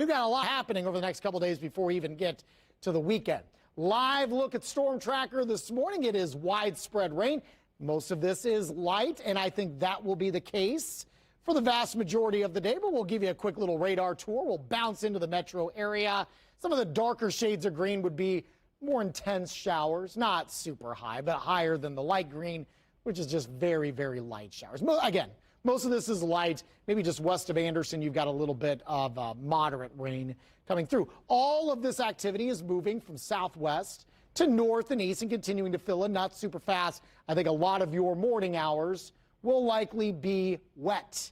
We've got a lot happening over the next couple days before we even get to the weekend. Live look at Storm Tracker this morning. It is widespread rain. Most of this is light, and I think that will be the case for the vast majority of the day. But we'll give you a quick little radar tour. We'll bounce into the metro area. Some of the darker shades of green would be more intense showers, not super high, but higher than the light green, which is just very, very light showers. Again, most of this is light. Maybe just west of Anderson, you've got a little bit of moderate rain coming through. All of this activity is moving from southwest to north and east and continuing to fill in, not super fast. I think a lot of your morning hours will likely be wet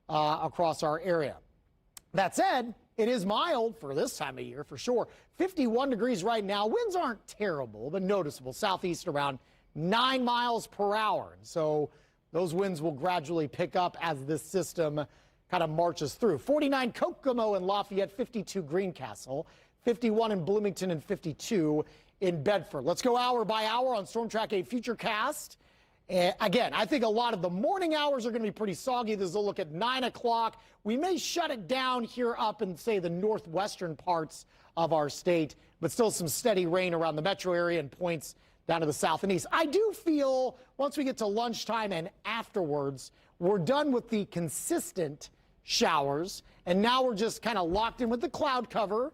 across our area. That said, it is mild for this time of year for sure. 51 degrees right now. Winds aren't terrible, but noticeable. Southeast around 9 miles per hour. And so those winds will gradually pick up as this system kind of marches through. 49 Kokomo and Lafayette, 52 Greencastle, 51 in Bloomington, and 52 in Bedford. Let's go hour by hour on Storm Track 8 Futurecast. Again, I think a lot of the morning hours are going to be pretty soggy. This is a look at 9 o'clock. We may shut it down here up in, say, the northwestern parts of our state, but still some steady rain around the metro area and points down to the south and east. I do feel once we get to lunchtime and afterwards, we're done with the consistent showers, and now we're just kind of locked in with the cloud cover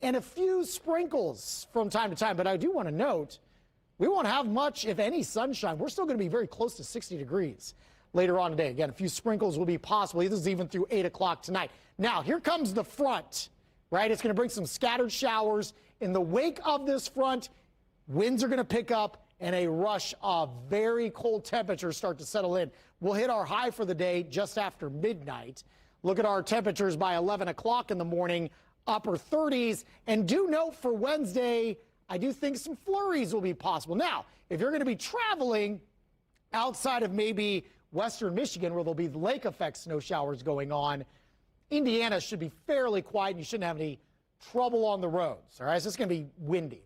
and a few sprinkles from time to time. But I do want to note, we won't have much, if any, sunshine. We're still going to be very close to 60 degrees later on today. Again, a few sprinkles will be possible. This is even through 8 o'clock tonight. Now, here comes the front, right? It's going to bring some scattered showers. In the wake of this front, winds are going to pick up and a rush of very cold temperatures start to settle in. We'll hit our high for the day just after midnight. Look at our temperatures by 11 o'clock in the morning, upper 30s. And do note for Wednesday, I do think some flurries will be possible. Now, if you're going to be traveling outside of maybe western Michigan, where there'll be lake effect snow showers going on, Indiana should be fairly quiet and you shouldn't have any trouble on the roads. All right, it's just going to be windy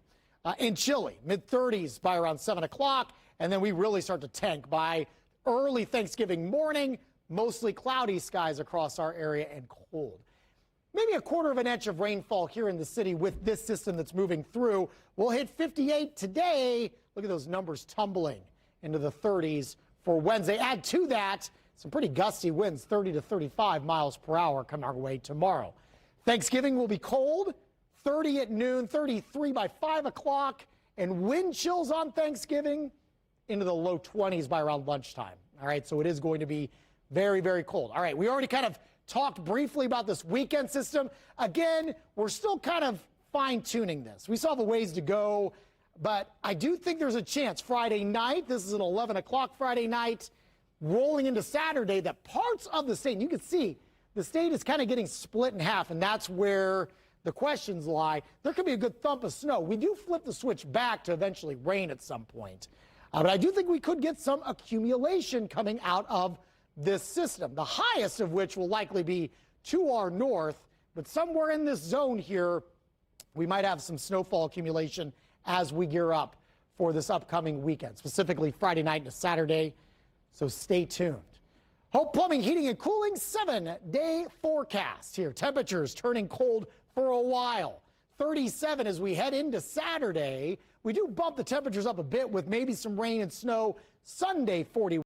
and chilly, mid-30s by around 7 o'clock, and then we really start to tank by early Thanksgiving morning, mostly cloudy skies across our area and cold. Maybe a quarter of an inch of rainfall here in the city with this system that's moving through. We'll hit 58 today. Look at those numbers tumbling into the 30s for Wednesday. Add to that some pretty gusty winds, 30 to 35 miles per hour coming our way tomorrow. Thanksgiving will be cold, 30 at noon, 33 by 5 o'clock, and wind chills on Thanksgiving into the low 20s by around lunchtime. All right, so it is going to be very, very cold. All right, we already kind of talked briefly about this weekend system. Again, we're still kind of fine-tuning this. We still have a ways to go, but I do think there's a chance Friday night, this is an 11 o'clock Friday night, rolling into Saturday, that parts of the state, and you can see the state is kind of getting split in half, and that's where the questions lie. There could be a good thump of snow. We do flip the switch back to eventually rain at some point, but I do think we could get some accumulation coming out of this system, the highest of which will likely be to our north, but somewhere in this zone here, we might have some snowfall accumulation as we gear up for this upcoming weekend, specifically Friday night into Saturday, so stay tuned. Hope Plumbing, Heating, and Cooling, 7-day forecast here. Temperatures turning cold for a while. 37 as we head into Saturday. We do bump the temperatures up a bit with maybe some rain and snow. Sunday, 41.